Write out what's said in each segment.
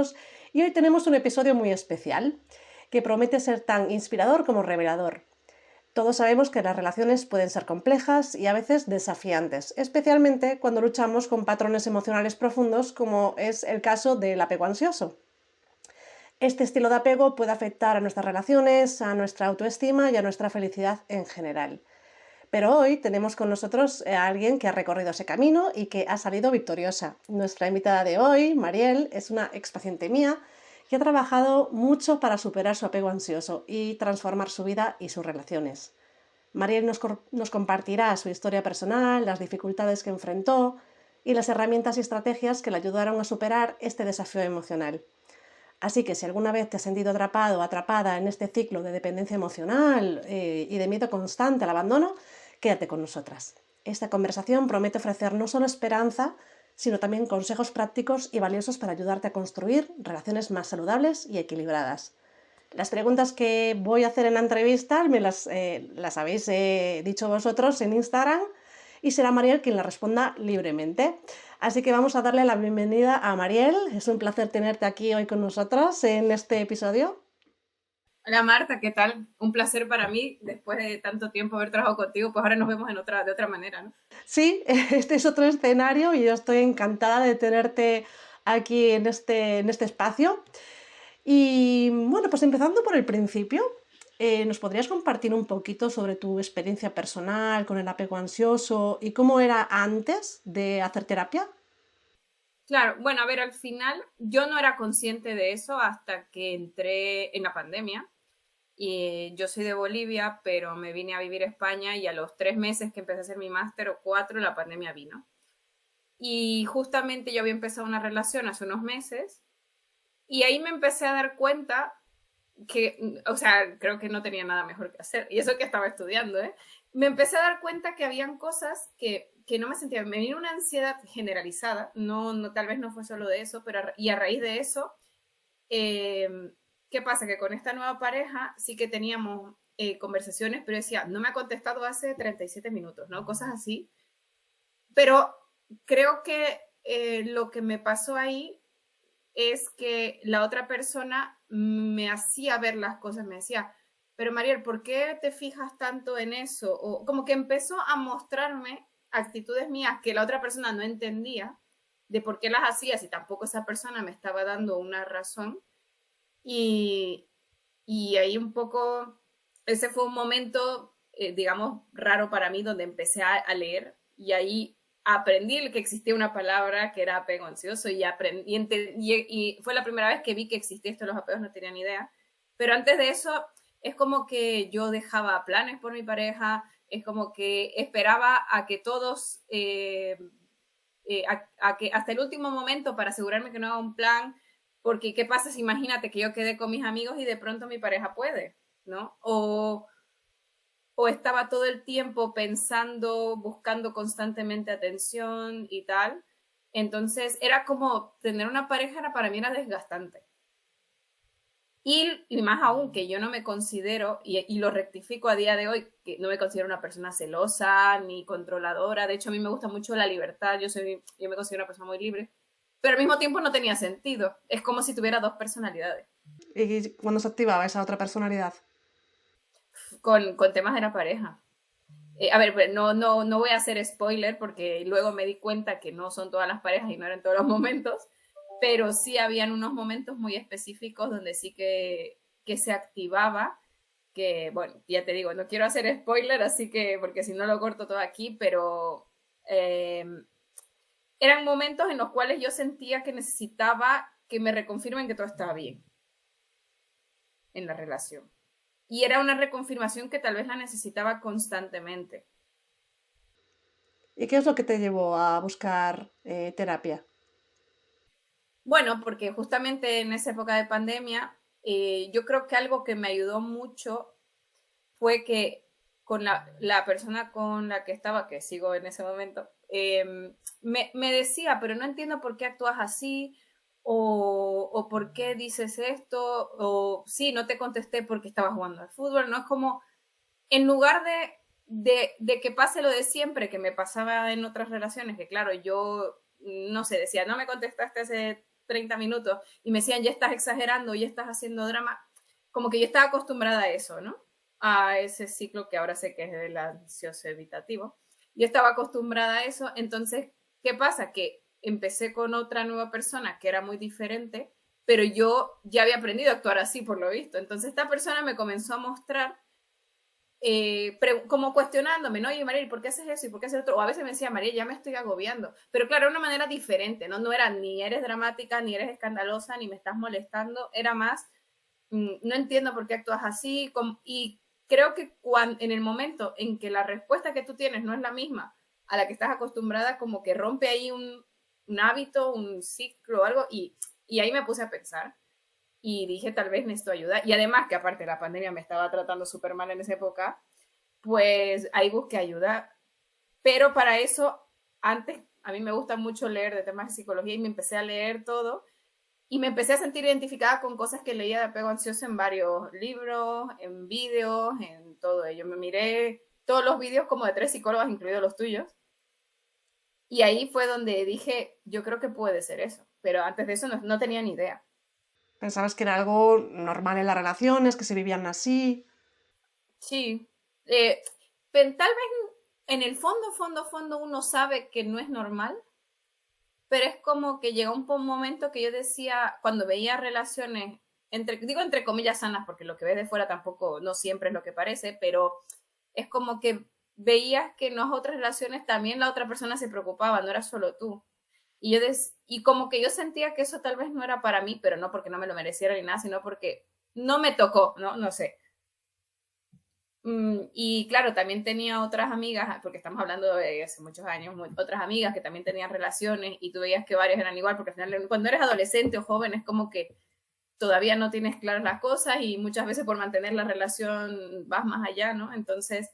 ansiosos y hoy tenemos un episodio muy especial que promete ser tan inspirador como revelador. Todos sabemos que las relaciones pueden ser complejas y a veces desafiantes, especialmente cuando luchamos con patrones emocionales profundos como es el caso del apego ansioso. Este estilo de apego puede afectar a nuestras relaciones, a nuestra autoestima y a nuestra felicidad en general. Pero hoy tenemos con nosotros a alguien que ha recorrido ese camino y que ha salido victoriosa. Nuestra invitada de hoy, Mariel, es una expaciente mía que ha trabajado mucho para superar su apego ansioso y transformar su vida y sus relaciones. Mariel nos compartirá su historia personal, las dificultades que enfrentó y las herramientas y estrategias que le ayudaron a superar este desafío emocional. Así que si alguna vez te has sentido atrapado o atrapada en este ciclo de dependencia emocional y de miedo constante al abandono, quédate con nosotras. Esta conversación promete ofrecer no solo esperanza, sino también consejos prácticos y valiosos para ayudarte a construir relaciones más saludables y equilibradas. Las preguntas que voy a hacer en la entrevista las habéis dicho vosotros en Instagram y será Mariel quien las responda libremente. Así que vamos a darle la bienvenida a Mariel. Es un placer tenerte aquí hoy con nosotros en este episodio. Hola Marta, ¿qué tal? Un placer para mí, después de tanto tiempo haber trabajado contigo, pues ahora nos vemos de otra manera, ¿no? Sí, este es otro escenario y yo estoy encantada de tenerte aquí en este espacio. Y bueno, pues empezando por el principio, ¿nos podrías compartir un poquito sobre tu experiencia personal con el apego ansioso y cómo era antes de hacer terapia? Claro, bueno, a ver, al final yo no era consciente de eso hasta que entré en la pandemia. Y yo soy de Bolivia, pero me vine a vivir a España y a los 3 meses que empecé a hacer mi máster o 4, la pandemia vino. Y justamente yo había empezado una relación hace unos meses y ahí me empecé a dar cuenta que, o sea, creo que no tenía nada mejor que hacer. Y eso que estaba estudiando, ¿eh? Me empecé a dar cuenta que habían cosas que no me sentía. Me vino una ansiedad generalizada, tal vez no fue solo de eso, y a raíz de eso, ¿qué pasa? Que con esta nueva pareja sí que teníamos conversaciones, pero decía, no me ha contestado hace 37 minutos, ¿no? Cosas así. Pero creo que lo que me pasó ahí es que la otra persona me hacía ver las cosas, me decía, pero Mariel, ¿por qué te fijas tanto en eso? O como que empezó a mostrarme actitudes mías que la otra persona no entendía de por qué las hacía, si tampoco esa persona me estaba dando una razón. Y, y ahí un poco, ese fue un momento, digamos, raro para mí, donde empecé a leer y ahí aprendí que existía una palabra que era apego ansioso y, aprendí, y fue la primera vez que vi que existía esto de los apegos, no tenía ni idea. Pero antes de eso, es como que yo dejaba planes por mi pareja, es como que esperaba a que todos, a que hasta el último momento para asegurarme que no haga un plan, porque ¿qué pasa si imagínate que yo quedé con mis amigos y de pronto mi pareja puede, ¿no? O estaba todo el tiempo pensando, buscando constantemente atención y tal. Entonces era como tener una pareja para mí era desgastante. Y más aún que yo no me considero, y lo rectifico a día de hoy, que no me considero una persona celosa ni controladora. De hecho, a mí me gusta mucho la libertad. Yo me considero una persona muy libre. Pero al mismo tiempo no tenía sentido. Es como si tuviera dos personalidades. ¿Y cuando se activaba esa otra personalidad? Con temas de la pareja. A ver, pues, no voy a hacer spoiler porque luego me di cuenta que no son todas las parejas y no eran todos los momentos, pero sí habían unos momentos muy específicos donde sí que se activaba, que bueno, ya te digo, no quiero hacer spoiler, así que, porque si no lo corto todo aquí, pero eh, eran momentos en los cuales yo sentía que necesitaba que me reconfirmen que todo estaba bien en la relación. Y era una reconfirmación que tal vez la necesitaba constantemente. ¿Y qué es lo que te llevó a buscar terapia? Bueno, porque justamente en esa época de pandemia, yo creo que algo que me ayudó mucho fue que con la persona con la que estaba, que sigo en ese momento, me decía, pero no entiendo por qué actúas así, o por qué dices esto, o sí, no te contesté porque estaba jugando al fútbol, no es como, en lugar de que pase lo de siempre, que me pasaba en otras relaciones, que claro, yo, no sé, decía, no me contestaste hace 30 minutos y me decían, ya estás exagerando, ya estás haciendo drama, como que yo estaba acostumbrada a eso, ¿no? A ese ciclo que ahora sé que es el ansioso evitativo. Yo estaba acostumbrada a eso, entonces, ¿qué pasa? Que empecé con otra nueva persona que era muy diferente, pero yo ya había aprendido a actuar así, por lo visto. Entonces, esta persona me comenzó a mostrar como cuestionándome, ¿no? Oye, Mariel, ¿por qué haces eso y por qué haces otro? O a veces me decía, Mariel, ya me estoy agobiando. Pero claro, era una manera diferente, ¿no? No era ni eres dramática, ni eres escandalosa, ni me estás molestando. Era más, no entiendo por qué actúas así. Y creo que en el momento en que la respuesta que tú tienes no es la misma a la que estás acostumbrada, como que rompe ahí un hábito, un ciclo o algo. Y ahí me puse a pensar y dije, tal vez necesito ayuda. Y además que aparte la pandemia me estaba tratando súper mal en esa época, pues ahí busqué ayuda. Pero para eso, antes, a mí me gusta mucho leer de temas de psicología y me empecé a leer todo y me empecé a sentir identificada con cosas que leía de apego ansioso en varios libros, en vídeos, en todo ello. Me miré todos los vídeos como de 3 psicólogas, incluidos los tuyos. Y ahí fue donde dije, yo creo que puede ser eso. Pero antes de eso no tenía ni idea. ¿Pensabas que era algo normal en las relaciones, que se vivían así? Sí. Tal vez en el fondo uno sabe que no es normal, pero es como que llegó un momento que yo decía, cuando veía relaciones, digo entre comillas sanas, porque lo que ves de fuera tampoco, no siempre es lo que parece, pero es como que veías que en las otras relaciones también la otra persona se preocupaba, no era solo tú. Y como que yo sentía que eso tal vez no era para mí, pero no porque no me lo mereciera ni nada, sino porque no me tocó, no sé. Y claro, también tenía otras amigas, porque estamos hablando de hace muchos años, otras amigas que también tenían relaciones y tú veías que varias eran igual, porque al final cuando eres adolescente o joven es como que todavía no tienes claras las cosas y muchas veces por mantener la relación vas más allá, ¿no? Entonces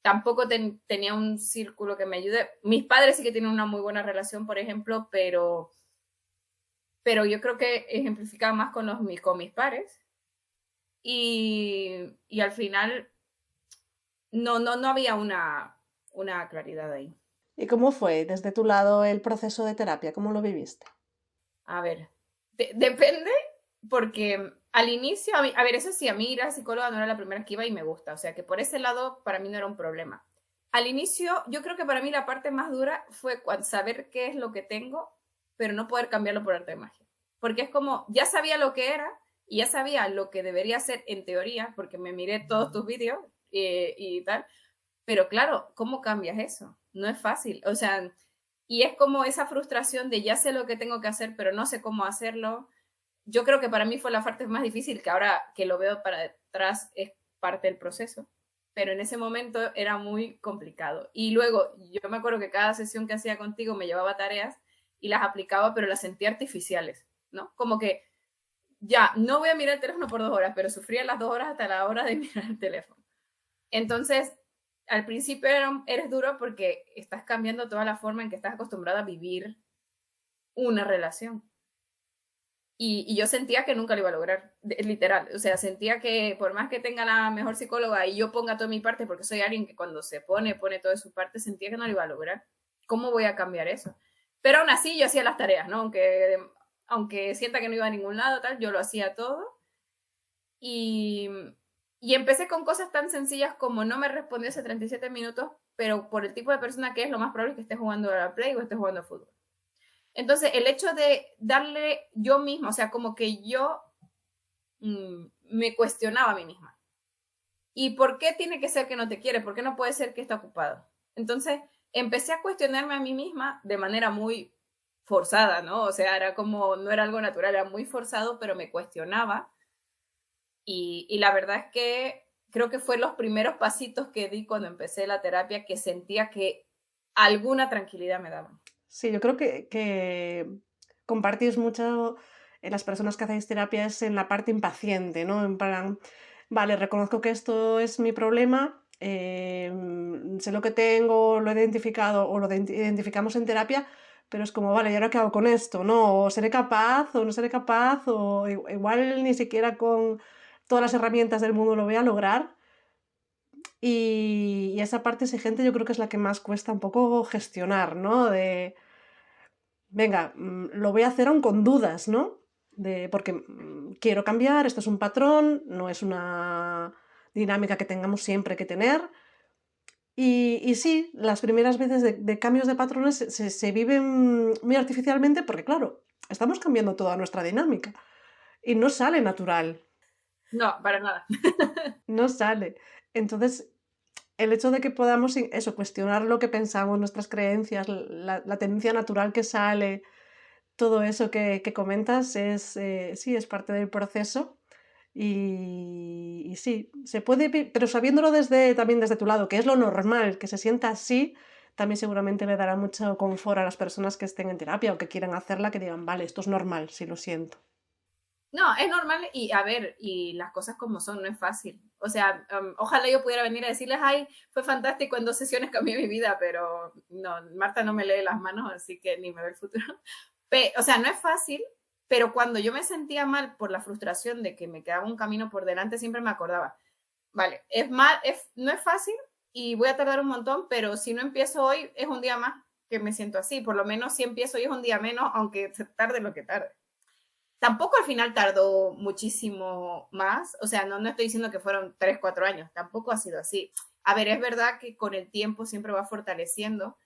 tampoco tenía un círculo que me ayude. Mis padres sí que tienen una muy buena relación, por ejemplo, pero yo creo que ejemplificaba más con mis pares y al final no había una claridad ahí. ¿Y cómo fue desde tu lado el proceso de terapia? ¿Cómo lo viviste? A ver, depende, porque al inicio, a ver, eso sí, a mí ir a psicóloga no era la primera que iba y me gusta, o sea que por ese lado para mí no era un problema. Al inicio, yo creo que para mí la parte más dura fue saber qué es lo que tengo, pero no poder cambiarlo por arte de magia. Porque es como, ya sabía lo que era y ya sabía lo que debería ser en teoría, porque me miré todos tus vídeos y tal, pero claro, ¿cómo cambias eso? No es fácil. O sea, y es como esa frustración de ya sé lo que tengo que hacer, pero no sé cómo hacerlo. Yo creo que para mí fue la parte más difícil, que ahora que lo veo para atrás es parte del proceso. Pero en ese momento era muy complicado. Y luego, yo me acuerdo que cada sesión que hacía contigo me llevaba tareas y las aplicaba, pero las sentía artificiales, ¿no? Como que ya, no voy a mirar el teléfono por 2 horas, pero sufría las 2 horas hasta la hora de mirar el teléfono. Entonces, al principio eres duro porque estás cambiando toda la forma en que estás acostumbrada a vivir una relación. Y yo sentía que nunca lo iba a lograr, literal. O sea, sentía que por más que tenga la mejor psicóloga y yo ponga toda mi parte, porque soy alguien que cuando se pone toda su parte, sentía que no lo iba a lograr. ¿Cómo voy a cambiar eso? Pero aún así yo hacía las tareas, ¿no? Aunque sienta que no iba a ningún lado, tal, yo lo hacía todo. Y, y empecé con cosas tan sencillas como no me respondió hace 37 minutos, pero por el tipo de persona que es, lo más probable es que esté jugando a la Play o esté jugando a fútbol. Entonces, el hecho de darle yo misma, o sea, como que yo me cuestionaba a mí misma. ¿Y por qué tiene que ser que no te quiere? ¿Por qué no puede ser que está ocupado? Entonces, empecé a cuestionarme a mí misma de manera muy forzada, ¿no? O sea, era como, no era algo natural, era muy forzado, pero me cuestionaba. Y la verdad es que creo que fue los primeros pasitos que di cuando empecé la terapia que sentía que alguna tranquilidad me daban. Sí, yo creo que compartís mucho en las personas que hacéis terapia es en la parte impaciente, ¿no? En plan, vale, reconozco que esto es mi problema, sé lo que tengo, lo he identificado o lo identificamos en terapia, pero es como, vale, ¿y ahora qué hago con esto? ¿No? O seré capaz o no seré capaz, o igual ni siquiera con todas las herramientas del mundo lo voy a lograr. Y esa parte exigente yo creo que es la que más cuesta un poco gestionar, ¿no? venga, lo voy a hacer aún con dudas, ¿no? Porque quiero cambiar, esto es un patrón, no es una dinámica que tengamos siempre que tener. Y sí, las primeras veces de cambios de patrones se viven muy artificialmente porque, claro, estamos cambiando toda nuestra dinámica y no sale natural, No, para nada. no sale. Entonces, el hecho de que podamos eso, cuestionar lo que pensamos, nuestras creencias, la tendencia natural que sale, todo eso que comentas sí, es parte del proceso y sí, se puede, pero sabiéndolo también desde tu lado, que es lo normal, que se sienta así, también seguramente le dará mucho confort a las personas que estén en terapia o que quieran hacerla, que digan, vale, esto es normal, sí lo siento. No, es normal y a ver, y las cosas como son, no es fácil. O sea, ojalá yo pudiera venir a decirles, ay, fue fantástico, en 2 sesiones cambié mi vida, pero no, Marta no me lee las manos, así que ni me ve el futuro. O sea, no es fácil, pero cuando yo me sentía mal por la frustración de que me quedaba un camino por delante, siempre me acordaba, vale, no es fácil y voy a tardar un montón, pero si no empiezo hoy, es un día más que me siento así. Por lo menos si empiezo hoy es un día menos, aunque tarde lo que tarde. Tampoco al final tardó muchísimo más, o sea, no estoy diciendo que fueron 3, 4 años, tampoco ha sido así. A ver, es verdad que con el tiempo siempre va fortaleciendo,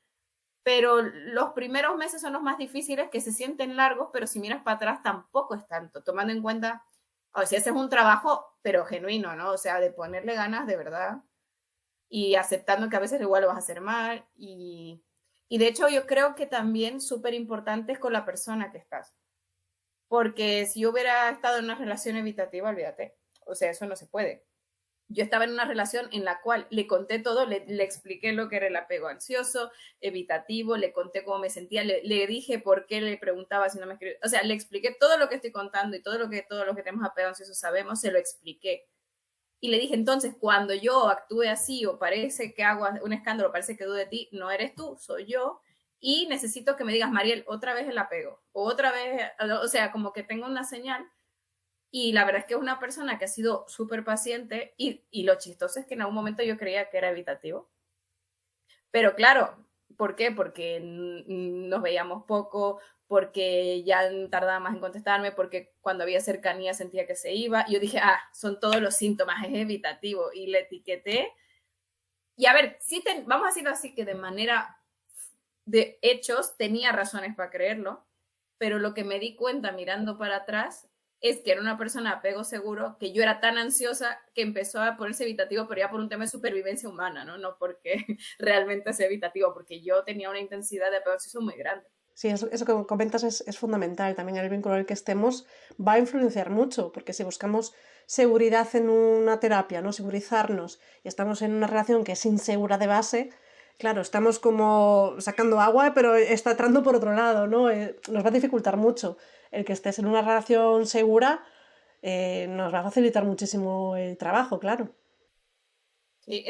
pero los primeros meses son los más difíciles, que se sienten largos, pero si miras para atrás tampoco es tanto, tomando en cuenta, o sea, ese es un trabajo, pero genuino, ¿no? O sea, de ponerle ganas de verdad y aceptando que a veces igual lo vas a hacer mal y de hecho yo creo que también súper importante es con la persona que estás. Porque si yo hubiera estado en una relación evitativa, olvídate. O sea, eso no se puede. Yo estaba en una relación en la cual le conté todo, le expliqué lo que era el apego ansioso, evitativo, le conté cómo me sentía, le dije por qué le preguntaba si no me escribía. O sea, le expliqué todo lo que estoy contando y todos los que tenemos apego ansioso sabemos, se lo expliqué. Y le dije, entonces, cuando yo actúe así o parece que hago un escándalo, parece que dudo de ti, no eres tú, soy yo. Y necesito que me digas, Mariel, otra vez el apego, o otra vez, o sea, como que tengo una señal. Y la verdad es que es una persona que ha sido súper paciente y lo chistoso es que en algún momento yo creía que era evitativo. Pero claro, ¿por qué? Porque nos veíamos poco, porque ya tardaba más en contestarme, porque cuando había cercanía sentía que se iba. Y yo dije, son todos los síntomas, es evitativo. Y le etiqueté. Y a ver, vamos a decirlo así, que de manera de hechos tenía razones para creerlo, pero lo que me di cuenta mirando para atrás es que era una persona de apego seguro, que yo era tan ansiosa que empezó a ponerse evitativo, pero ya por un tema de supervivencia humana, no porque realmente sea evitativo, porque yo tenía una intensidad de apego ansioso muy grande. Sí, eso que comentas es fundamental. También el vínculo en el que estemos va a influenciar mucho, porque si buscamos seguridad en una terapia, ¿no? Segurizarnos, y estamos en una relación que es insegura de base, claro, estamos como sacando agua, pero está entrando por otro lado, ¿no? Nos va a dificultar mucho. El que estés en una relación segura nos va a facilitar muchísimo el trabajo, claro. Sí,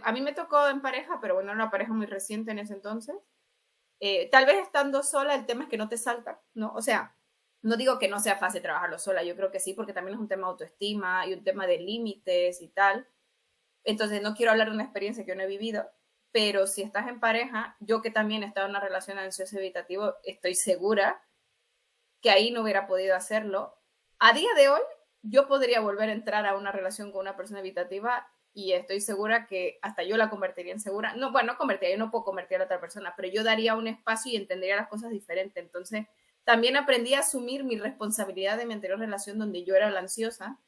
a mí me tocó en pareja, pero bueno, era una pareja muy reciente en ese entonces. Tal vez estando sola, el tema es que no te salta, ¿no? O sea, no digo que no sea fácil trabajarlo sola, yo creo que sí, porque también es un tema de autoestima y un tema de límites y tal. Entonces, no quiero hablar de una experiencia que yo no he vivido, pero si estás en pareja, yo que también he estado en una relación ansioso evitativo, estoy segura que ahí no hubiera podido hacerlo. A día de hoy, yo podría volver a entrar a una relación con una persona evitativa y estoy segura que hasta yo la convertiría en segura. No, bueno, no convertiría, yo no puedo convertir a la otra persona, pero yo daría un espacio y entendería las cosas diferentes. Entonces, también aprendí a asumir mi responsabilidad de mi anterior relación donde yo era la ansiosa,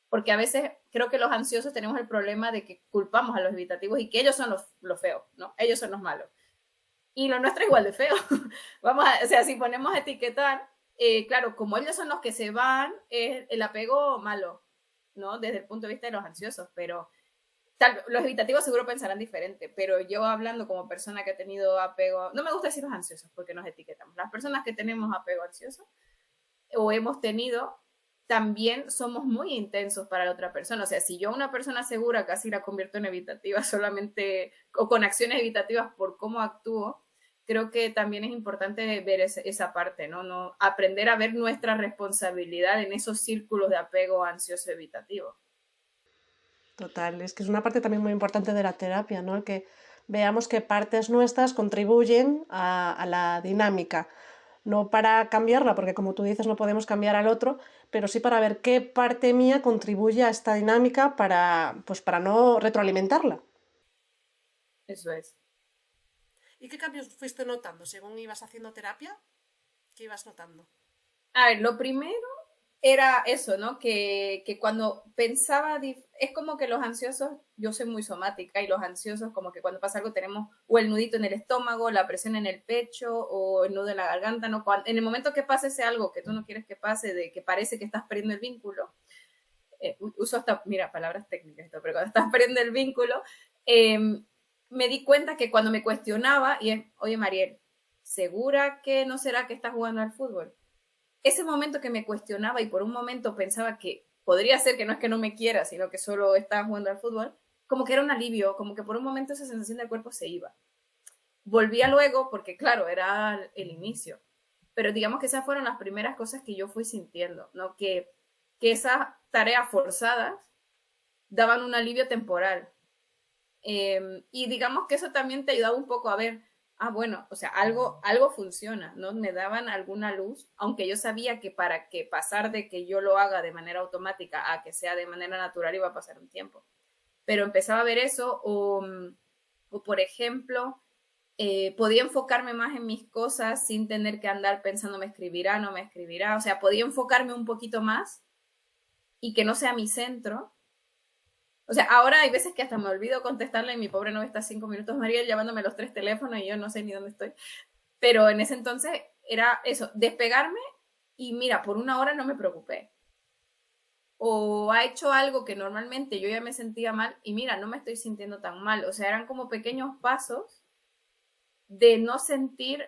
porque a veces creo que los ansiosos tenemos el problema de que culpamos a los evitativos y que ellos son los feos, ¿no? Ellos son los malos. Y lo nuestro es igual de feo. O sea, si ponemos a etiquetar, claro, como ellos son los que se van, es el apego malo, ¿no? Desde el punto de vista de los ansiosos, pero los evitativos seguro pensarán diferente, pero yo hablando como persona que ha tenido apego, no me gusta decir los ansiosos porque nos etiquetamos, las personas que tenemos apego ansioso o hemos tenido, también somos muy intensos para la otra persona. O sea, si yo a una persona segura casi la convierto en evitativa solamente o con acciones evitativas por cómo actúo, creo que también es importante ver esa parte, ¿no? Aprender a ver nuestra responsabilidad en esos círculos de apego ansioso evitativo. Total, es que es una parte también muy importante de la terapia, ¿no? El que veamos qué partes nuestras contribuyen a la dinámica. No para cambiarla, porque como tú dices, no podemos cambiar al otro, pero sí para ver qué parte mía contribuye a esta dinámica pues para no retroalimentarla. Eso es. ¿Y qué cambios fuiste notando según ibas haciendo terapia? ¿Qué ibas notando? A ver, lo primero era eso, ¿no? Que cuando pensaba, es como que los ansiosos, yo soy muy somática y los ansiosos como que cuando pasa algo tenemos o el nudito en el estómago, la presión en el pecho o el nudo en la garganta, ¿no? En el momento que pase ese algo que tú no quieres que pase, de que parece que estás perdiendo el vínculo, uso hasta, mira, palabras técnicas, esto, pero cuando estás perdiendo el vínculo, eh, me di cuenta que cuando me cuestionaba, y es, oye Mariel, ¿segura que no será que estás jugando al fútbol? Ese momento que me cuestionaba y por un momento pensaba que podría ser que no es que no me quiera, sino que solo estaba jugando al fútbol, como que era un alivio, como que por un momento esa sensación del cuerpo se iba. Volvía luego porque, claro, era el inicio. Pero digamos que esas fueron las primeras cosas que yo fui sintiendo, ¿no? Que esas tareas forzadas daban un alivio temporal. Y digamos que eso también te ayudaba un poco a ver, bueno, o sea, algo funciona, ¿no? Me daban alguna luz, aunque yo sabía que para que pasar de que yo lo haga de manera automática a que sea de manera natural iba a pasar un tiempo. Pero empezaba a ver eso o por ejemplo, podía enfocarme más en mis cosas sin tener que andar pensando me escribirá, no me escribirá, o sea, podía enfocarme un poquito más y que no sea mi centro. O sea, ahora hay veces que hasta me olvido contestarle y mi pobre novia está 5 minutos, María, llamándome los 3 teléfonos y yo no sé ni dónde estoy. Pero en ese entonces era eso, despegarme y mira, por una hora no me preocupé. O ha hecho algo que normalmente yo ya me sentía mal y mira, no me estoy sintiendo tan mal. O sea, eran como pequeños pasos de no sentir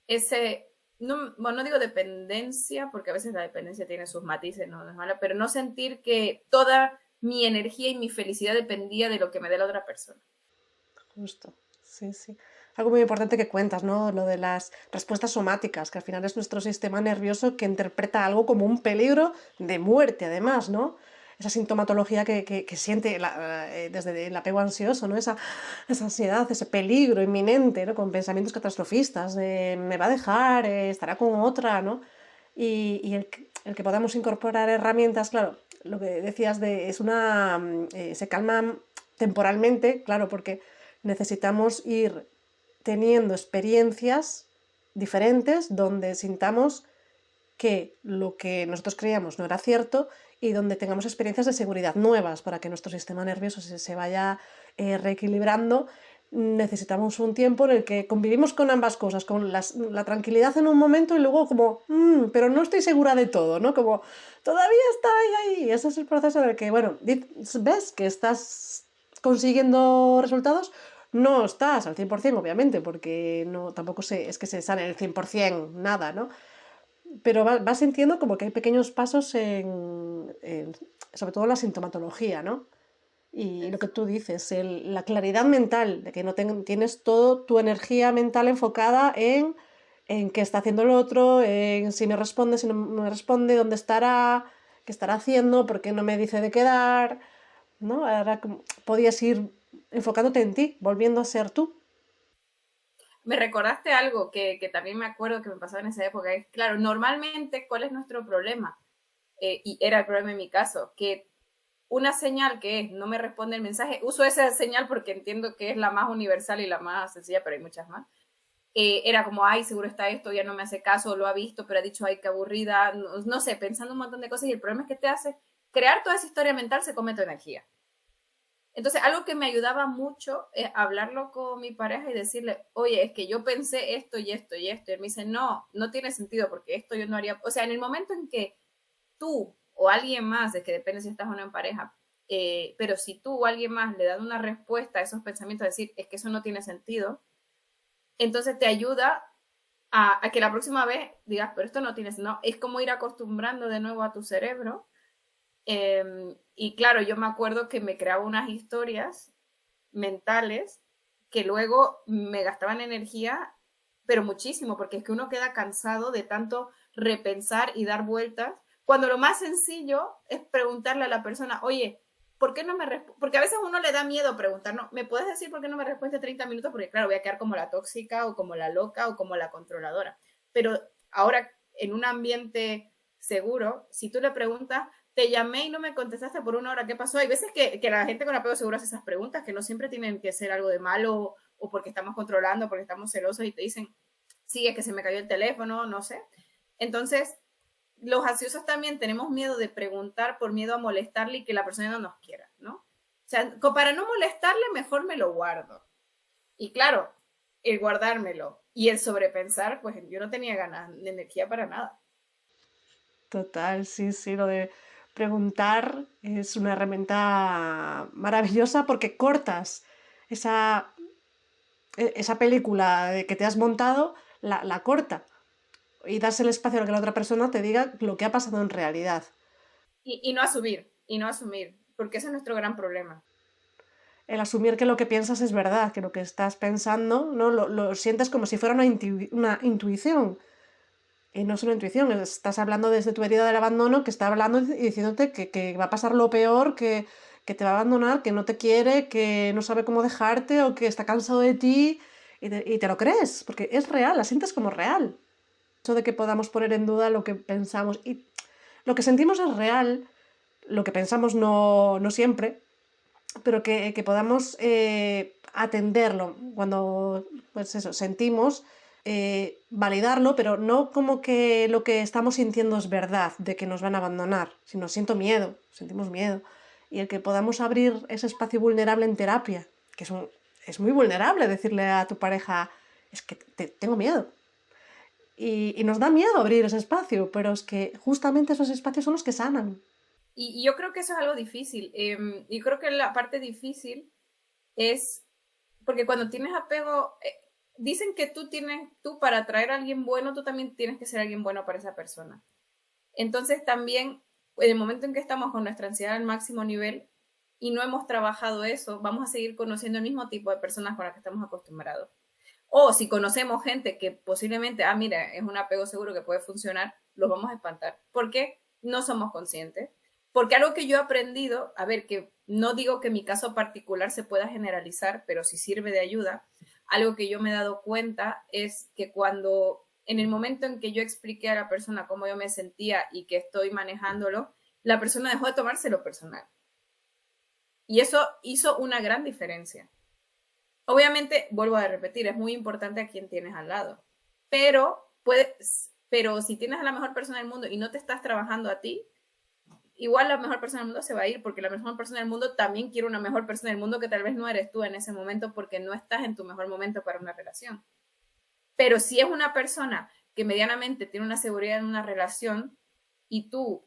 ese, no, bueno, no digo dependencia, porque a veces la dependencia tiene sus matices, no es mala, pero no sentir que toda mi energía y mi felicidad dependía de lo que me dé la otra persona. Justo, sí, sí. Algo muy importante que cuentas, ¿no? Lo de las respuestas somáticas, que al final es nuestro sistema nervioso que interpreta algo como un peligro de muerte, además, ¿no? Esa sintomatología que siente desde el apego ansioso, ¿no? Esa ansiedad, ese peligro inminente, ¿no? Con pensamientos catastrofistas, de me va a dejar, estará con otra, ¿no? Y el que podamos incorporar herramientas, claro, lo que decías es se calma temporalmente, claro, porque necesitamos ir teniendo experiencias diferentes donde sintamos que lo que nosotros creíamos no era cierto y donde tengamos experiencias de seguridad nuevas para que nuestro sistema nervioso se vaya reequilibrando. Necesitamos un tiempo en el que convivimos con ambas cosas, con la tranquilidad en un momento y luego como, pero no estoy segura de todo, ¿no? Como, todavía está ahí. Ese es el proceso en el que, bueno, ves que estás consiguiendo resultados, no estás al 100%, obviamente, porque no, tampoco es que se sale el 100% nada, ¿no? Pero vas sintiendo como que hay pequeños pasos sobre todo la sintomatología, ¿no? Y lo que tú dices, la claridad mental, de que no tienes toda tu energía mental enfocada en qué está haciendo el otro, en si me responde, si no me responde, dónde estará, qué estará haciendo, por qué no me dice de quedar, ¿no? Ahora podías ir enfocándote en ti, volviendo a ser tú. Me recordaste algo que también me acuerdo que me pasaba en esa época. Es, claro, normalmente, ¿cuál es nuestro problema? Y era el problema en mi caso, que una señal que es no me responde el mensaje, uso esa señal porque entiendo que es la más universal y la más sencilla, pero hay muchas más. Era como, ay, seguro está esto, ya no me hace caso, lo ha visto, pero ha dicho, ay, qué aburrida, no sé, pensando un montón de cosas y el problema es que te hace crear toda esa historia mental, se come tu energía. Entonces, algo que me ayudaba mucho es hablarlo con mi pareja y decirle, oye, es que yo pensé esto y esto y esto. Y él me dice, no, no tiene sentido porque esto yo no haría. O sea, en el momento en que tú o alguien más, es que depende si estás o no en pareja, pero si tú o alguien más le dan una respuesta a esos pensamientos, decir, es que eso no tiene sentido, entonces te ayuda a que la próxima vez digas, pero esto no tiene sentido. No, es como ir acostumbrando de nuevo a tu cerebro. Y claro, yo me acuerdo que me creaba unas historias mentales que luego me gastaban energía, pero muchísimo, porque es que uno queda cansado de tanto repensar y dar vueltas, cuando lo más sencillo es preguntarle a la persona, oye, ¿por qué no me responde? Porque a veces a uno le da miedo preguntar, no, ¿me puedes decir por qué no me responde 30 minutos? Porque claro, voy a quedar como la tóxica o como la loca o como la controladora. Pero ahora, en un ambiente seguro, si tú le preguntas, te llamé y no me contestaste por 1 hora, ¿qué pasó? Hay veces que la gente con apego seguro hace esas preguntas, que no siempre tienen que ser algo de malo o porque estamos controlando, porque estamos celosos y te dicen, sí, es que se me cayó el teléfono, no sé. Entonces, los ansiosos también tenemos miedo de preguntar por miedo a molestarle y que la persona no nos quiera, ¿no? O sea, para no molestarle, mejor me lo guardo. Y claro, el guardármelo y el sobrepensar, pues yo no tenía ganas de energía para nada. Total, sí, sí, lo de preguntar es una herramienta maravillosa porque cortas esa, esa película que te has montado, la corta y das el espacio a que la otra persona te diga lo que ha pasado en realidad. Y no asumir, porque ese es nuestro gran problema. El asumir que lo que piensas es verdad, que lo que estás pensando, ¿no? Lo sientes como si fuera una intuición. Y no es una intuición, estás hablando desde tu herida del abandono, que está hablando y diciéndote que va a pasar lo peor, que te va a abandonar, que no te quiere, que no sabe cómo dejarte o que está cansado de ti y te lo crees, porque es real, la sientes como real. Eso de que podamos poner en duda lo que pensamos y lo que sentimos es real, lo que pensamos no siempre, pero que podamos atenderlo cuando pues eso, sentimos, validarlo, pero no como que lo que estamos sintiendo es verdad, de que nos van a abandonar, sino siento miedo, sentimos miedo. Y el que podamos abrir ese espacio vulnerable en terapia, que es muy vulnerable decirle a tu pareja, es que tengo miedo. Y nos da miedo abrir ese espacio, pero es que justamente esos espacios son los que sanan. Y yo creo que eso es algo difícil. Y creo que la parte difícil es, porque cuando tienes apego, dicen que tú para atraer a alguien bueno, tú también tienes que ser alguien bueno para esa persona. Entonces también, en el momento en que estamos con nuestra ansiedad al máximo nivel y no hemos trabajado eso, vamos a seguir conociendo el mismo tipo de personas con las que estamos acostumbrados. O si conocemos gente que posiblemente, mira, es un apego seguro que puede funcionar, los vamos a espantar. ¿Por qué? No somos conscientes. Porque algo que yo he aprendido, a ver, que no digo que mi caso particular se pueda generalizar, pero si sirve de ayuda, algo que yo me he dado cuenta es que cuando, en el momento en que yo expliqué a la persona cómo yo me sentía y que estoy manejándolo, la persona dejó de tomárselo personal. Y eso hizo una gran diferencia. Obviamente, vuelvo a repetir, es muy importante a quien tienes al lado, pero si tienes a la mejor persona del mundo y no te estás trabajando a ti, igual la mejor persona del mundo se va a ir porque la mejor persona del mundo también quiere una mejor persona del mundo que tal vez no eres tú en ese momento porque no estás en tu mejor momento para una relación. Pero si es una persona que medianamente tiene una seguridad en una relación y tú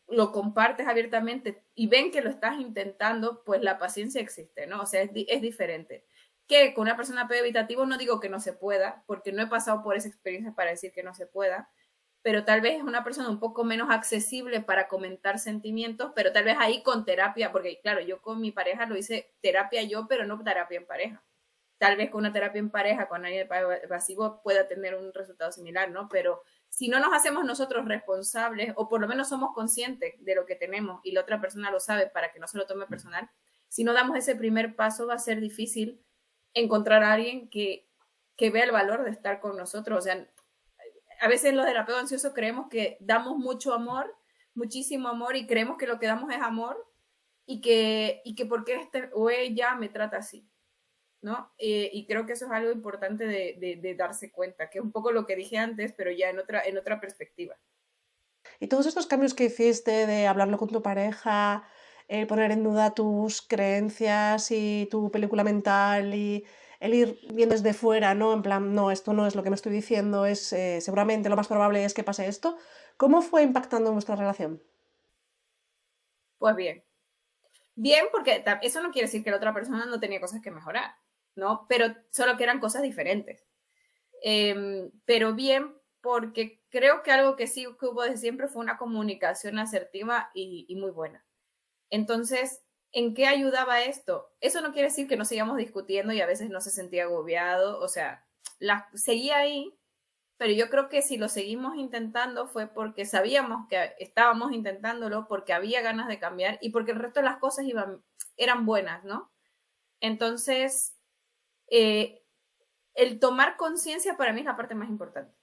lo compartes abiertamente y ven que lo estás intentando, pues la paciencia existe, ¿no? O sea, es diferente. Que con una persona apego evitativo no digo que no se pueda, porque no he pasado por esa experiencia para decir que no se pueda, pero tal vez es una persona un poco menos accesible para comentar sentimientos, pero tal vez ahí con terapia, porque claro, yo con mi pareja lo hice terapia yo, pero no terapia en pareja. Tal vez con una terapia en pareja, con alguien evasivo, pueda tener un resultado similar, ¿no? Pero si no nos hacemos nosotros responsables, o por lo menos somos conscientes de lo que tenemos y la otra persona lo sabe para que no se lo tome personal, si no damos ese primer paso va a ser difícil encontrar a alguien que vea el valor de estar con nosotros. O sea, a veces los del apego ansioso creemos que damos mucho amor, muchísimo amor, y creemos que lo que damos es amor y que porque este o ella me trata así, ¿no? Y creo que eso es algo importante de darse cuenta, que es un poco lo que dije antes, pero ya en otra perspectiva. Y todos estos cambios que hiciste de hablarlo con tu pareja, el poner en duda tus creencias y tu película mental y el ir viendo desde fuera, ¿no? En plan, no, esto no es lo que me estoy diciendo, es seguramente lo más probable es que pase esto. ¿Cómo fue impactando en vuestra relación? Pues bien, bien porque eso no quiere decir que la otra persona no tenía cosas que mejorar, ¿no? Pero solo que eran cosas diferentes. Pero bien porque creo que algo que sí que hubo desde siempre fue una comunicación asertiva y muy buena. Entonces, ¿en qué ayudaba esto? Eso no quiere decir que no sigamos discutiendo y a veces no se sentía agobiado, o sea, seguía ahí, pero yo creo que si lo seguimos intentando fue porque sabíamos que estábamos intentándolo, porque había ganas de cambiar y porque el resto de las cosas eran buenas, ¿no? Entonces, el tomar conciencia para mí es la parte más importante.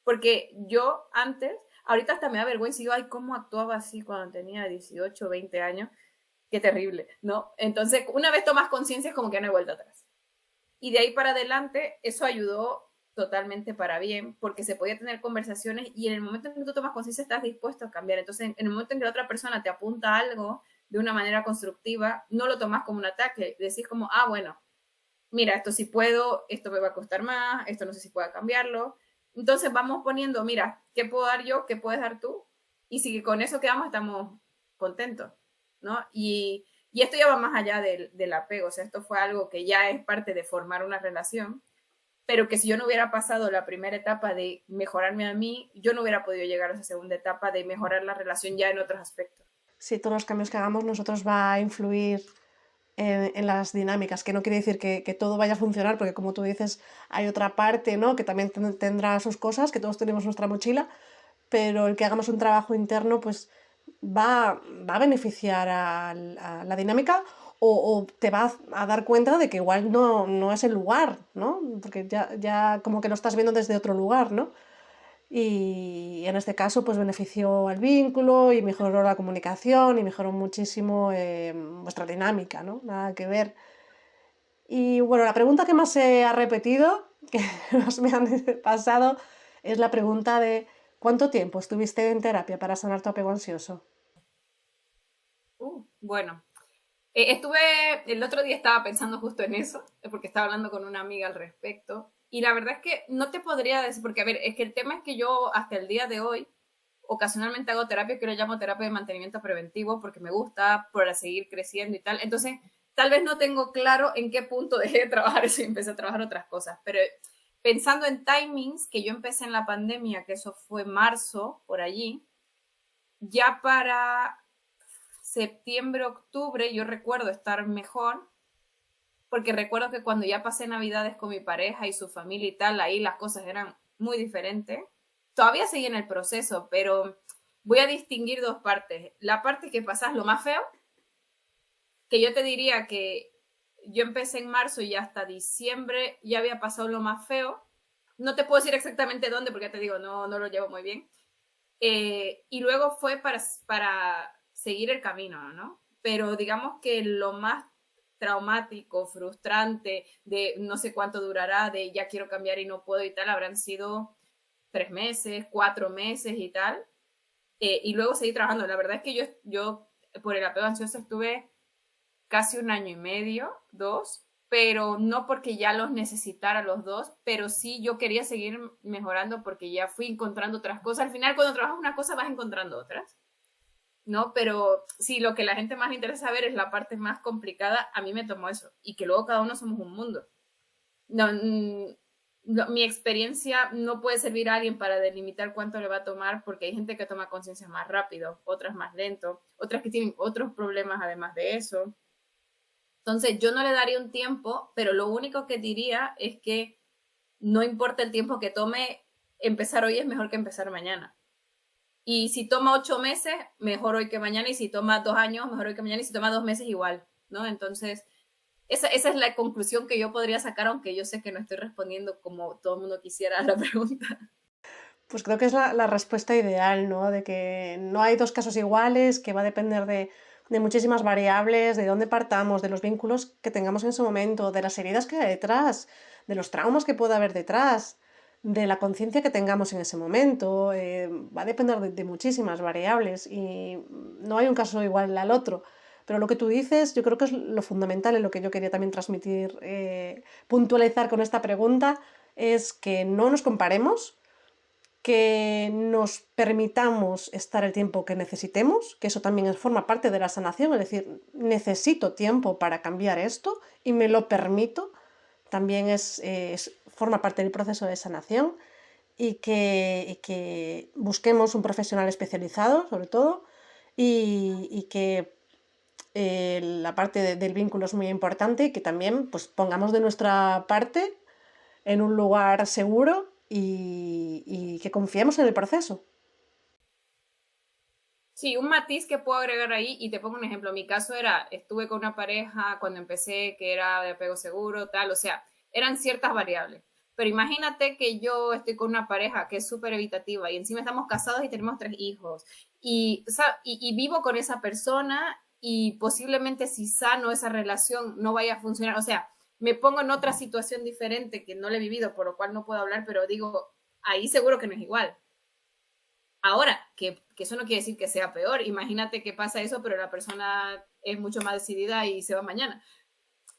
Porque yo antes, ahorita hasta me da vergüenza y digo, ay, ¿cómo actuaba así cuando tenía 18, 20 años? Qué terrible, ¿no? Entonces, una vez tomas conciencia es como que no hay vuelta atrás. Y de ahí para adelante, eso ayudó totalmente para bien, porque se podía tener conversaciones y en el momento en que tú tomas conciencia estás dispuesto a cambiar. Entonces, en el momento en que la otra persona te apunta algo de una manera constructiva, no lo tomas como un ataque, decís como, ah, bueno, mira, esto sí puedo, esto me va a costar más, esto no sé si pueda cambiarlo. Entonces vamos poniendo, mira, ¿qué puedo dar yo? ¿Qué puedes dar tú? Y si con eso quedamos, estamos contentos, ¿no? Y esto ya va más allá del apego, o sea, esto fue algo que ya es parte de formar una relación, pero que si yo no hubiera pasado la primera etapa de mejorarme a mí, yo no hubiera podido llegar a esa segunda etapa de mejorar la relación ya en otros aspectos. Sí, todos los cambios que hagamos nosotros va a influir en las dinámicas, que no quiere decir que todo vaya a funcionar, porque como tú dices, hay otra parte, ¿no? Que también tendrá sus cosas, que todos tenemos nuestra mochila, pero el que hagamos un trabajo interno, pues va a beneficiar a la dinámica o te va a dar cuenta de que igual no es el lugar, ¿no? Porque ya como que lo estás viendo desde otro lugar, ¿no? Y en este caso, pues benefició al vínculo y mejoró la comunicación y mejoró muchísimo vuestra dinámica, ¿no? Nada que ver. Y bueno, la pregunta que más se ha repetido, que más me han pasado, es la pregunta de ¿cuánto tiempo estuviste en terapia para sanar tu apego ansioso? Bueno, estuve, el otro día estaba pensando justo en eso, porque estaba hablando con una amiga al respecto, y la verdad es que no te podría decir, porque a ver, es que el tema es que yo hasta el día de hoy ocasionalmente hago terapia que yo llamo terapia de mantenimiento preventivo porque me gusta para seguir creciendo y tal. Entonces, tal vez no tengo claro en qué punto dejé de trabajar eso y empecé a trabajar otras cosas, pero pensando en timings, que yo empecé en la pandemia, que eso fue marzo, por allí, ya para septiembre, octubre, yo recuerdo estar mejor, porque recuerdo que cuando ya pasé Navidades con mi pareja y su familia y tal, ahí las cosas eran muy diferentes. Todavía seguí en el proceso, pero voy a distinguir dos partes. La parte que pasas lo más feo, que yo te diría que yo empecé en marzo y hasta diciembre ya había pasado lo más feo. No te puedo decir exactamente dónde, porque ya te digo, no lo llevo muy bien. Y luego fue para seguir el camino, ¿no? Pero digamos que lo más traumático, frustrante, de no sé cuánto durará, de ya quiero cambiar y no puedo y tal, habrán sido 3 meses, 4 meses y tal. Y luego seguí trabajando. La verdad es que yo por el apego ansioso estuve casi 1 año y medio, 2, pero no porque ya los necesitara los dos, pero sí yo quería seguir mejorando porque ya fui encontrando otras cosas. Al final, cuando trabajas una cosa, vas encontrando otras, ¿no? Pero sí, lo que la gente más le interesa saber es la parte más complicada. A mí me tomó eso, y que luego cada uno somos un mundo. No, no, mi experiencia no puede servir a alguien para delimitar cuánto le va a tomar, porque hay gente que toma conciencia más rápido, otras más lento, otras que tienen otros problemas además de eso. Entonces, yo no le daría un tiempo, pero lo único que diría es que no importa el tiempo que tome, empezar hoy es mejor que empezar mañana. Y si toma 8 meses, mejor hoy que mañana. Y si toma 2 años, mejor hoy que mañana. Y si toma 2 meses, igual, ¿no? Entonces, esa es la conclusión que yo podría sacar, aunque yo sé que no estoy respondiendo como todo el mundo quisiera a la pregunta. Pues creo que es la respuesta ideal, ¿no? De que no hay dos casos iguales, que va a depender de muchísimas variables, de dónde partamos, de los vínculos que tengamos en ese momento, de las heridas que hay detrás, de los traumas que pueda haber detrás, de la conciencia que tengamos en ese momento. Va a depender de muchísimas variables y no hay un caso igual al otro. Pero lo que tú dices, yo creo que es lo fundamental en lo que yo quería también transmitir, puntualizar con esta pregunta, es que no nos comparemos, que nos permitamos estar el tiempo que necesitemos, que eso también forma parte de la sanación, es decir, necesito tiempo para cambiar esto y me lo permito, también forma parte del proceso de sanación, y que busquemos un profesional especializado, sobre todo, y que la parte del vínculo es muy importante y que también pues, pongamos de nuestra parte en un lugar seguro y que confiemos en el proceso. Sí, un matiz que puedo agregar ahí, y te pongo un ejemplo. Mi caso era, estuve con una pareja cuando empecé que era de apego seguro, tal, o sea, eran ciertas variables. Pero imagínate que yo estoy con una pareja que es súper evitativa y encima estamos casados y tenemos 3 hijos y, y vivo con esa persona y posiblemente si sano esa relación no vaya a funcionar. O sea, me pongo en otra situación diferente que no la he vivido, por lo cual no puedo hablar, pero digo, ahí seguro que no es igual. Ahora, que eso no quiere decir que sea peor. Imagínate que pasa eso, pero la persona es mucho más decidida y se va mañana.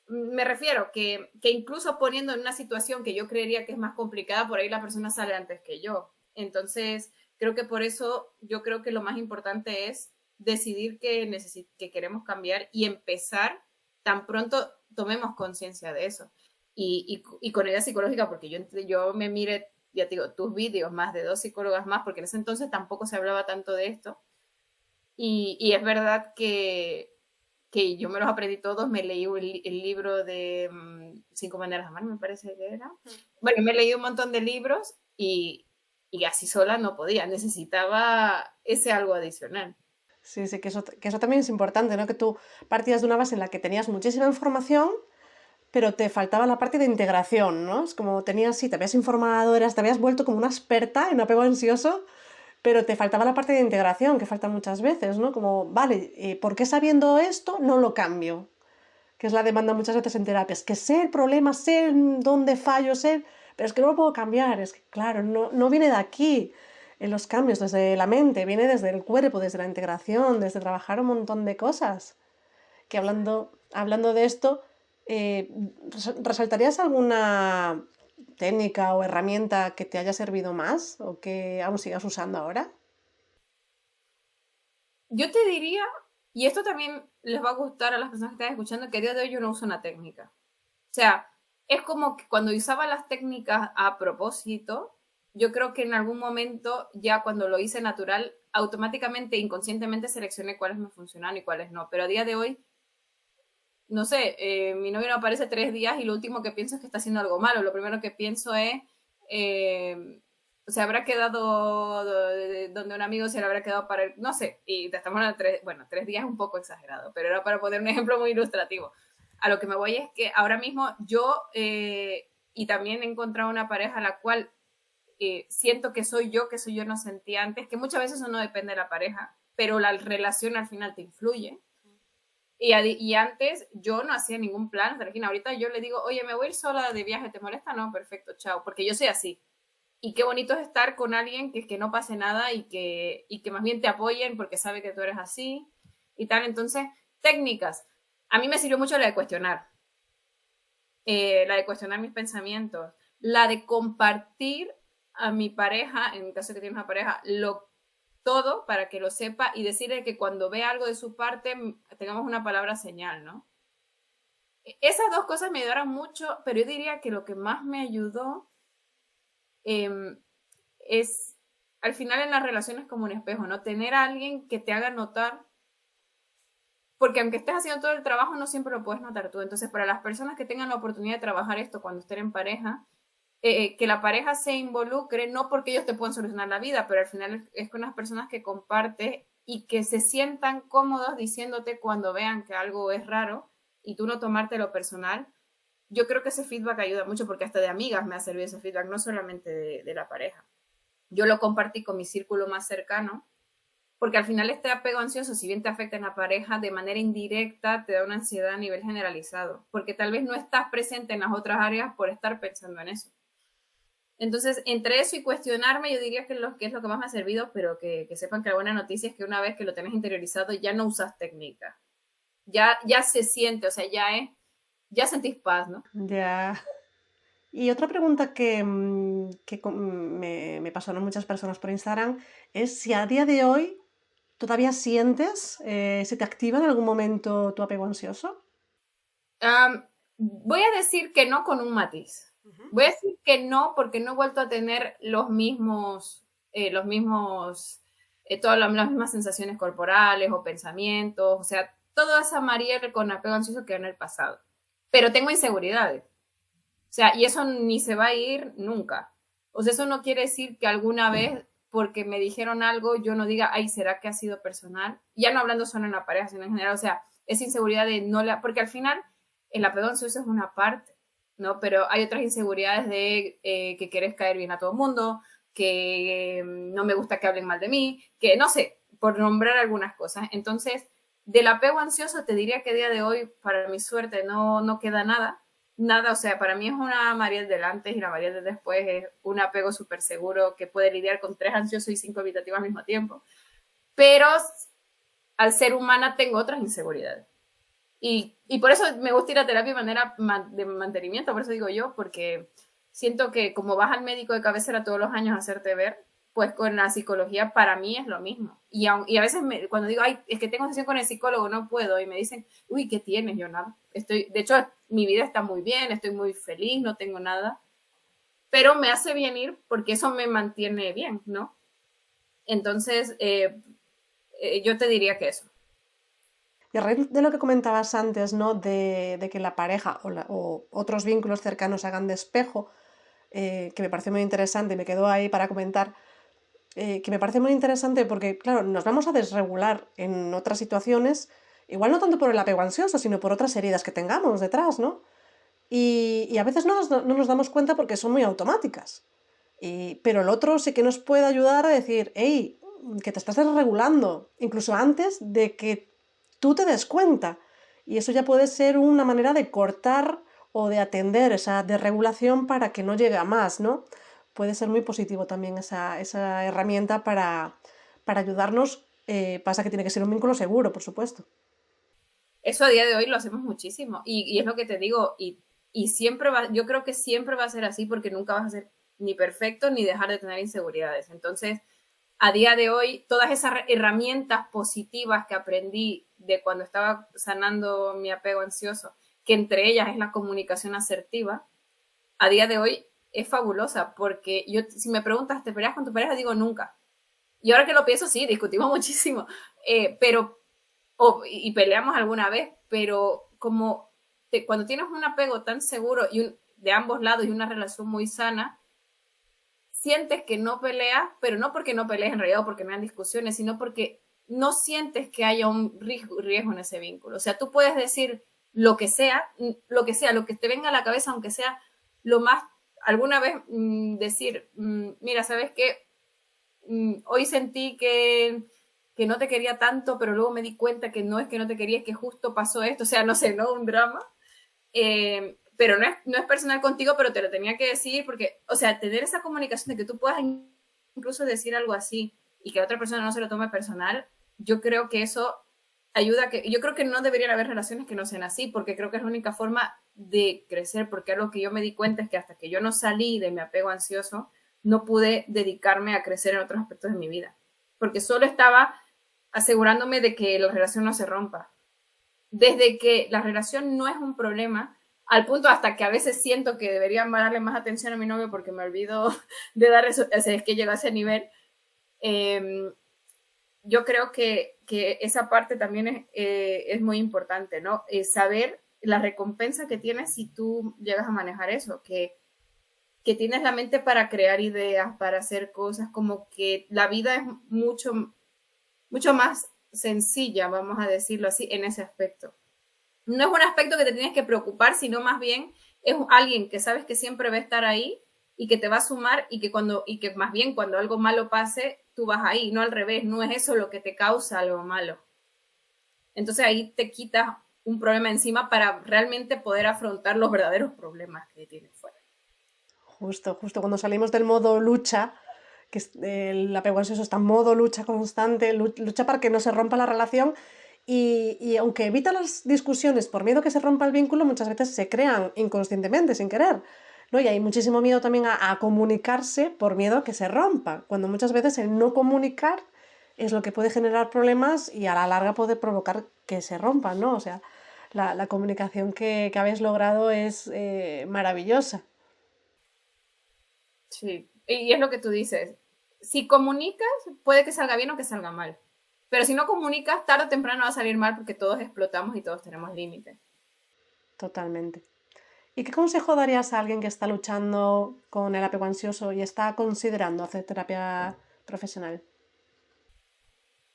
Me refiero que incluso poniendo en una situación que yo creería que es más complicada, por ahí la persona sale antes que yo. Entonces, creo que por eso yo creo que lo más importante es decidir que queremos cambiar y empezar tan pronto tomemos conciencia de eso. Y con ayuda psicológica, porque yo me mire, ya te digo, tus vídeos, más de 2 psicólogas más, porque en ese entonces tampoco se hablaba tanto de esto. Y es verdad que yo me los aprendí todos, me leí el libro de 5 maneras de amar, me parece que era. Bueno, me leí un montón de libros y así sola no podía, necesitaba ese algo adicional. Sí, sí, que eso también es importante, ¿no? Que tú partías de una base en la que tenías muchísima información, pero te faltaba la parte de integración, ¿no? Es como tenías, sí, te habías informado, te habías vuelto como una experta en apego ansioso, pero te faltaba la parte de integración, que falta muchas veces, ¿no? Como, vale, ¿por qué sabiendo esto no lo cambio? Que es la demanda muchas veces en terapia. Es que sé el problema, sé dónde fallo, sé, pero es que no lo puedo cambiar. Es que, claro, no viene de aquí en los cambios, desde la mente, viene desde el cuerpo, desde la integración, desde trabajar un montón de cosas. Que hablando de esto, eh, ¿resaltarías alguna técnica o herramienta que te haya servido más o que aún sigas usando ahora? Yo te diría, y esto también les va a gustar a las personas que están escuchando, que a día de hoy yo no uso una técnica. O sea, es como que cuando usaba las técnicas a propósito, yo creo que en algún momento, ya cuando lo hice natural, automáticamente, inconscientemente seleccioné cuáles me funcionan y cuáles no. Pero a día de hoy, no sé, mi novio no aparece 3 días y lo último que pienso es que está haciendo algo malo. Lo primero que pienso es, eh, se habrá quedado donde un amigo se le habrá quedado para el, no sé, y te estamos hablando de bueno, 3 días es un poco exagerado, pero era para poner un ejemplo muy ilustrativo. A lo que me voy es que ahora mismo yo, y también he encontrado una pareja a la cual siento que soy yo no sentía antes, que muchas veces eso no depende de la pareja, pero la relación al final te influye. Y antes yo no hacía ningún plan, Regina. Ahorita yo le digo, oye, me voy a ir sola de viaje, ¿te molesta? No, perfecto, chao. Porque yo soy así. Y qué bonito es estar con alguien que no pase nada y que más bien te apoyen porque sabe que tú eres así y tal. Entonces, técnicas. A mí me sirvió mucho la de cuestionar mis pensamientos, la de compartir a mi pareja, en el caso de que tienes una pareja, todo para que lo sepa y decirle que cuando ve algo de su parte tengamos una palabra señal, ¿no? Esas dos cosas me ayudaron mucho, pero yo diría que lo que más me ayudó eh, es al final en las relaciones como un espejo, ¿no? Tener a alguien que te haga notar, porque aunque estés haciendo todo el trabajo, no siempre lo puedes notar tú. Entonces, para las personas que tengan la oportunidad de trabajar esto cuando estén en pareja, que la pareja se involucre, no porque ellos te puedan solucionar la vida, pero al final es con las personas que comparte y que se sientan cómodos diciéndote cuando vean que algo es raro y tú no tomártelo personal. Yo creo que ese feedback ayuda mucho porque hasta de amigas me ha servido ese feedback, no solamente de la pareja. Yo lo compartí con mi círculo más cercano, porque al final este apego ansioso, si bien te afecta en la pareja, de manera indirecta te da una ansiedad a nivel generalizado, porque tal vez no estás presente en las otras áreas por estar pensando en eso. Entonces, entre eso y cuestionarme, yo diría que es lo que más me ha servido, pero que sepan que la buena noticia es que una vez que lo tenés interiorizado, ya no usas técnica. Ya se siente, o sea, ya sentís paz, ¿no? Ya. Y otra pregunta me pasaron muchas personas por Instagram es si a día de hoy todavía sientes, se te activa en algún momento tu apego ansioso. Voy a decir que no con un matiz. Voy a decir que no porque no he vuelto a tener todas las mismas sensaciones corporales o pensamientos, o sea, toda esa Mariel con apego ansioso quedó en el pasado. Pero tengo inseguridades. O sea, y eso ni se va a ir nunca. O sea, eso no quiere decir que alguna vez, porque me dijeron algo, yo no diga, ay, ¿será que ha sido personal? Ya no hablando solo en la pareja, sino en general, o sea, esa inseguridad de no la... Porque al final, el apego ansioso es una parte, ¿no? Pero hay otras inseguridades de que querés caer bien a todo el mundo, que no me gusta que hablen mal de mí, que no sé, por nombrar algunas cosas. Entonces, del apego ansioso te diría que a día de hoy, para mi suerte, no queda nada. Nada, o sea, para mí es una María del antes y la María del después, es un apego súper seguro que puede lidiar con 3 ansiosos y 5 evitativos al mismo tiempo. Pero al ser humana tengo otras inseguridades. Y por eso me gusta ir a terapia de manera de mantenimiento, por eso digo yo, porque siento que como vas al médico de cabecera todos los años a hacerte ver, pues con la psicología para mí es lo mismo. Y a veces cuando digo, ay, es que tengo sesión con el psicólogo, no puedo, y me dicen, uy, ¿qué tienes? Yo nada. De hecho, mi vida está muy bien, estoy muy feliz, no tengo nada, pero me hace bien ir porque eso me mantiene bien, ¿no? Entonces, yo te diría que eso. Y a raíz de lo que comentabas antes, ¿no? De que la pareja o otros vínculos cercanos hagan de espejo, que me pareció muy interesante y me quedó ahí para comentar, que me parece muy interesante porque, claro, nos vamos a desregular en otras situaciones, igual no tanto por el apego ansioso, sino por otras heridas que tengamos detrás, ¿no? Y a veces no nos damos cuenta porque son muy automáticas. Pero el otro sí que nos puede ayudar a decir, hey, que te estás desregulando, incluso antes de que tú te des cuenta. Y eso ya puede ser una manera de cortar o de atender esa desregulación para que no llegue a más, ¿no? Puede ser muy positivo también esa herramienta para ayudarnos. Pasa que tiene que ser un vínculo seguro, por supuesto. Eso a día de hoy lo hacemos muchísimo. Y es lo que te digo, y siempre va, yo creo que siempre va a ser así porque nunca vas a ser ni perfecto ni dejar de tener inseguridades. Entonces, a día de hoy, todas esas herramientas positivas que aprendí de cuando estaba sanando mi apego ansioso, que entre ellas es la comunicación asertiva, a día de hoy es fabulosa porque yo, si me preguntas, ¿te peleas con tu pareja? Digo nunca. Y ahora que lo pienso, sí, discutimos muchísimo, pero y peleamos alguna vez, pero como cuando tienes un apego tan seguro de ambos lados y una relación muy sana, sientes que no peleas, pero no porque no pelees en realidad o porque no hayan discusiones, sino porque no sientes que haya un riesgo en ese vínculo. O sea, tú puedes decir lo que sea, lo que te venga a la cabeza, aunque sea lo más, alguna vez decir, mira, ¿sabes qué? Hoy sentí que no te quería tanto, pero luego me di cuenta que no es que no te quería, es que justo pasó esto, o sea, no sé, ¿no? Un drama. Pero no es personal contigo, pero te lo tenía que decir porque, o sea, tener esa comunicación de que tú puedas incluso decir algo así y que la otra persona no se lo tome personal, yo creo que eso ayuda a que, yo creo que no deberían haber relaciones que no sean así, porque creo que es la única forma de crecer, porque algo que yo me di cuenta es que hasta que yo no salí de mi apego ansioso, no pude dedicarme a crecer en otros aspectos de mi vida, porque solo estaba asegurándome de que la relación no se rompa. Desde que la relación no es un problema, al punto hasta que a veces siento que debería darle más atención a mi novio porque me olvido de dar eso, o sea, es que llega a ese nivel. Yo creo que esa parte también es muy importante, ¿no? Saber la recompensa que tienes si tú llegas a manejar eso, que tienes la mente para crear ideas, para hacer cosas, como que la vida es mucho más sencilla, vamos a decirlo así, en ese aspecto. No es un aspecto que te tienes que preocupar, sino más bien es alguien que sabes que siempre va a estar ahí y que te va a sumar y que más bien cuando algo malo pase, tú vas ahí, no al revés, no es eso lo que te causa algo malo. Entonces ahí te quitas un problema encima para realmente poder afrontar los verdaderos problemas que tienes fuera. Justo cuando salimos del modo lucha, que el apego ansioso está en modo lucha constante, lucha para que no se rompa la relación y aunque evita las discusiones por miedo a que se rompa el vínculo, muchas veces se crean inconscientemente, sin querer, ¿no? Y hay muchísimo miedo también a comunicarse por miedo a que se rompa, cuando muchas veces el no comunicar es lo que puede generar problemas y a la larga puede provocar que se rompan, ¿no? O sea, la comunicación que habéis logrado es maravillosa. Sí, y es lo que tú dices. Si comunicas, puede que salga bien o que salga mal. Pero si no comunicas, tarde o temprano va a salir mal porque todos explotamos y todos tenemos límites. Totalmente. ¿Y qué consejo darías a alguien que está luchando con el apego ansioso y está considerando hacer terapia profesional?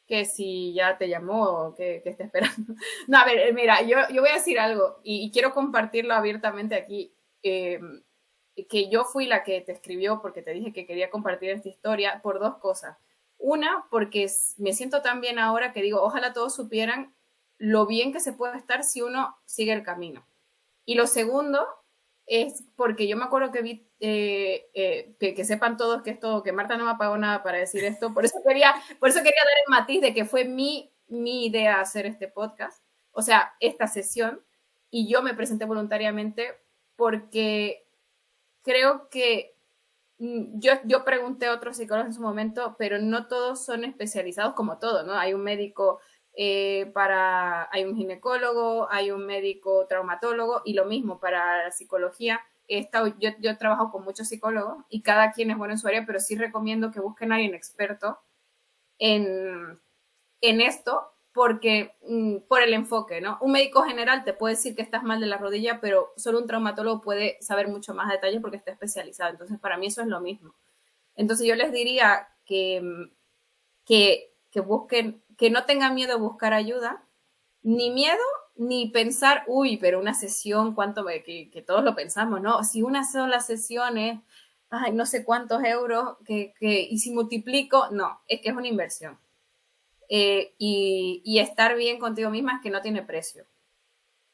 Que si ya te llamó, que esté esperando. No, a ver, mira, yo voy a decir algo y quiero compartirlo abiertamente aquí. Eh, que yo fui la que te escribió porque te dije que quería compartir esta historia por dos cosas. Una, porque me siento tan bien ahora que digo, ojalá todos supieran lo bien que se puede estar si uno sigue el camino. Y lo segundo es porque yo me acuerdo que vi, que sepan todos que esto, que Marta no me pagó nada para decir esto, por eso quería dar el matiz de que fue mi idea hacer este podcast, o sea, esta sesión, y yo me presenté voluntariamente porque creo que yo pregunté a otros psicólogos en su momento, pero no todos son especializados como todo, ¿no? Hay un médico hay un ginecólogo, hay un médico traumatólogo y lo mismo para la psicología. Yo he trabajado con muchos psicólogos y cada quien es bueno en su área, pero sí recomiendo que busquen a alguien experto en, en esto porque por el enfoque, ¿no? Un médico general te puede decir que estás mal de la rodilla, pero solo un traumatólogo puede saber mucho más detalles porque está especializado. Entonces, para mí eso es lo mismo. Entonces, yo les diría que busquen, que no tengan miedo a buscar ayuda, ni miedo, ni pensar, uy, pero una sesión, cuánto que todos lo pensamos, ¿no? Si una sola sesión es, ay, no sé cuántos euros, y si multiplico, no, es que es una inversión. Y estar bien contigo misma es que no tiene precio.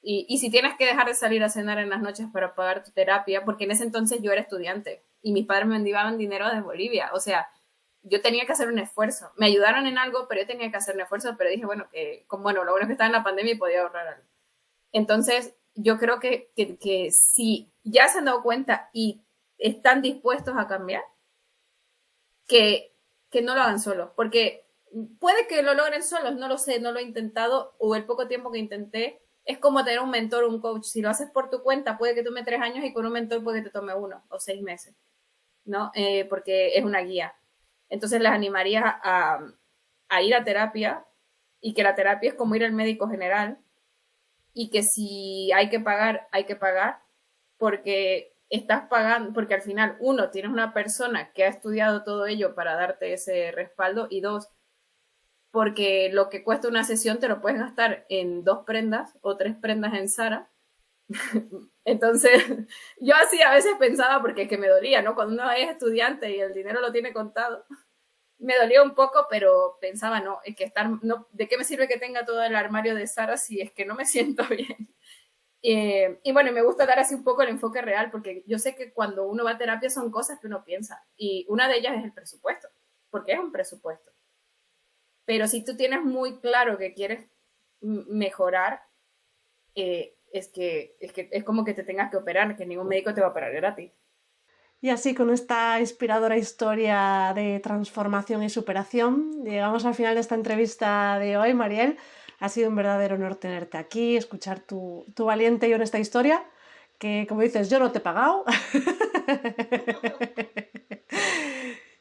Y si tienes que dejar de salir a cenar en las noches para pagar tu terapia, porque en ese entonces yo era estudiante y mis padres me enviaban dinero desde Bolivia, o sea, yo tenía que hacer un esfuerzo. Me ayudaron en algo, pero yo tenía que hacer un esfuerzo, pero dije, bueno, bueno, lo bueno es que estaba en la pandemia y podía ahorrar algo. Entonces, yo creo que si ya se han dado cuenta y están dispuestos a cambiar, que no lo hagan solos, porque puede que lo logren solos, no lo sé, no lo he intentado, o el poco tiempo que intenté, es como tener un mentor o un coach. Si lo haces por tu cuenta, puede que tome 3 años y con un mentor puede que te tome 1 o 6 meses, ¿no? Porque es una guía. Entonces les animaría a ir a terapia y que la terapia es como ir al médico general y que si hay que pagar porque estás pagando, porque al final, uno, tienes una persona que ha estudiado todo ello para darte ese respaldo y dos, porque lo que cuesta una sesión te lo puedes gastar en 2 prendas o 3 prendas en Zara. Entonces, yo así a veces pensaba, porque es que me dolía, ¿no? Cuando uno es estudiante y el dinero lo tiene contado, me dolía un poco, pero pensaba, no, es que no, ¿de qué me sirve que tenga todo el armario de Zara si es que no me siento bien? Y bueno, me gusta dar así un poco el enfoque real, porque yo sé que cuando uno va a terapia son cosas que uno piensa, y una de ellas es el presupuesto, porque es un presupuesto. Pero si tú tienes muy claro que quieres mejorar, es como que te tengas que operar, que ningún médico te va a operar gratis. Y así, con esta inspiradora historia de transformación y superación, llegamos al final de esta entrevista de hoy, Mariel. Ha sido un verdadero honor tenerte aquí, escuchar tu valiente y honesta historia, que como dices, yo no te he pagado.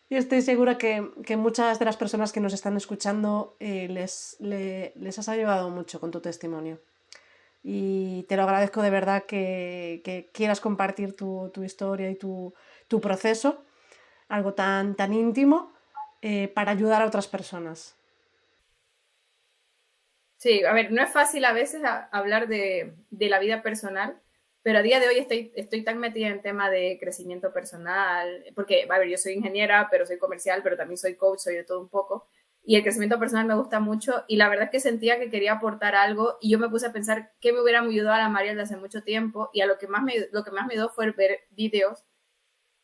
Y estoy segura que muchas de las personas que nos están escuchando les has ayudado mucho con tu testimonio. Y te lo agradezco de verdad que quieras compartir tu historia y tu proceso, algo tan íntimo, para ayudar a otras personas. Sí, a ver, no es fácil a veces hablar de la vida personal, pero a día de hoy estoy tan metida en tema de crecimiento personal, porque, a ver, yo soy ingeniera, pero soy comercial, pero también soy coach, soy de todo un poco, y el crecimiento personal me gusta mucho, y la verdad es que sentía que quería aportar algo, y yo me puse a pensar qué me hubiera ayudado a la Mariel de hace mucho tiempo, y lo que más me dio fue ver vídeos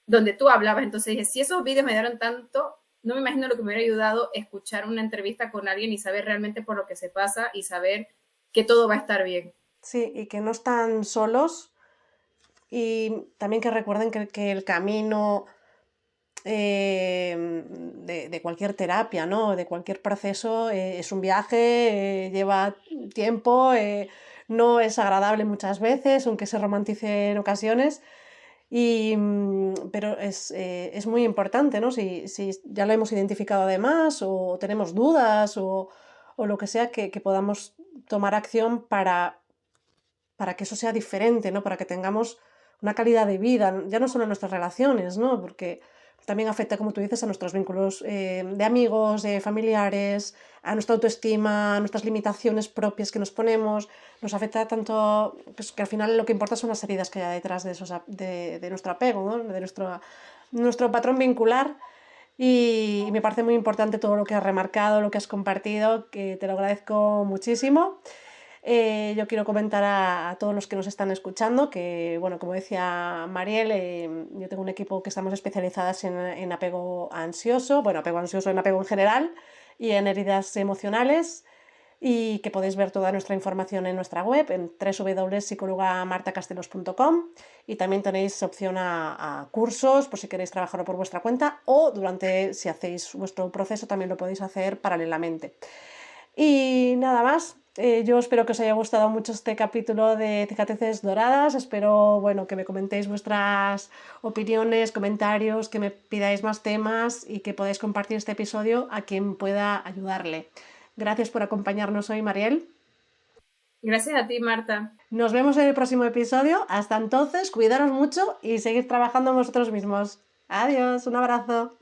donde tú hablabas, entonces dije, si esos vídeos me dieron tanto, no me imagino lo que me hubiera ayudado escuchar una entrevista con alguien y saber realmente por lo que se pasa y saber que todo va a estar bien. Sí, y que no están solos, y también que recuerden que el camino de cualquier terapia, ¿no? De cualquier proceso, es un viaje, lleva tiempo, no es agradable muchas veces, aunque se romantice en ocasiones. Pero es muy importante, ¿no? Si ya lo hemos identificado además, o tenemos dudas, o lo que sea, que podamos tomar acción para que eso sea diferente, ¿no? Para que tengamos una calidad de vida, ya no solo en nuestras relaciones, ¿no? Porque también afecta, como tú dices, a nuestros vínculos de amigos, de familiares, a nuestra autoestima, a nuestras limitaciones propias que nos ponemos. Nos afecta tanto pues, que al final lo que importa son las heridas que hay detrás de, de nuestro apego, ¿no? De nuestro patrón vincular. Y me parece muy importante todo lo que has remarcado, lo que has compartido, que te lo agradezco muchísimo. Yo quiero comentar a todos los que nos están escuchando que, bueno, como decía Mariel, yo tengo un equipo que estamos especializadas en apego ansioso, bueno, apego ansioso en apego en general y en heridas emocionales y que podéis ver toda nuestra información en nuestra web en www.psicologamartacastelos.com y también tenéis opción a cursos por si queréis trabajarlo por vuestra cuenta o durante, si hacéis vuestro proceso, también lo podéis hacer paralelamente. Y nada más, yo espero que os haya gustado mucho este capítulo de Cicatrices Doradas. Espero, bueno, que me comentéis vuestras opiniones, comentarios, que me pidáis más temas y que podáis compartir este episodio a quien pueda ayudarle. Gracias por acompañarnos hoy, Mariel. Gracias a ti, Marta. Nos vemos en el próximo episodio. Hasta entonces, cuidaros mucho y seguid trabajando en vosotros mismos. Adiós, un abrazo.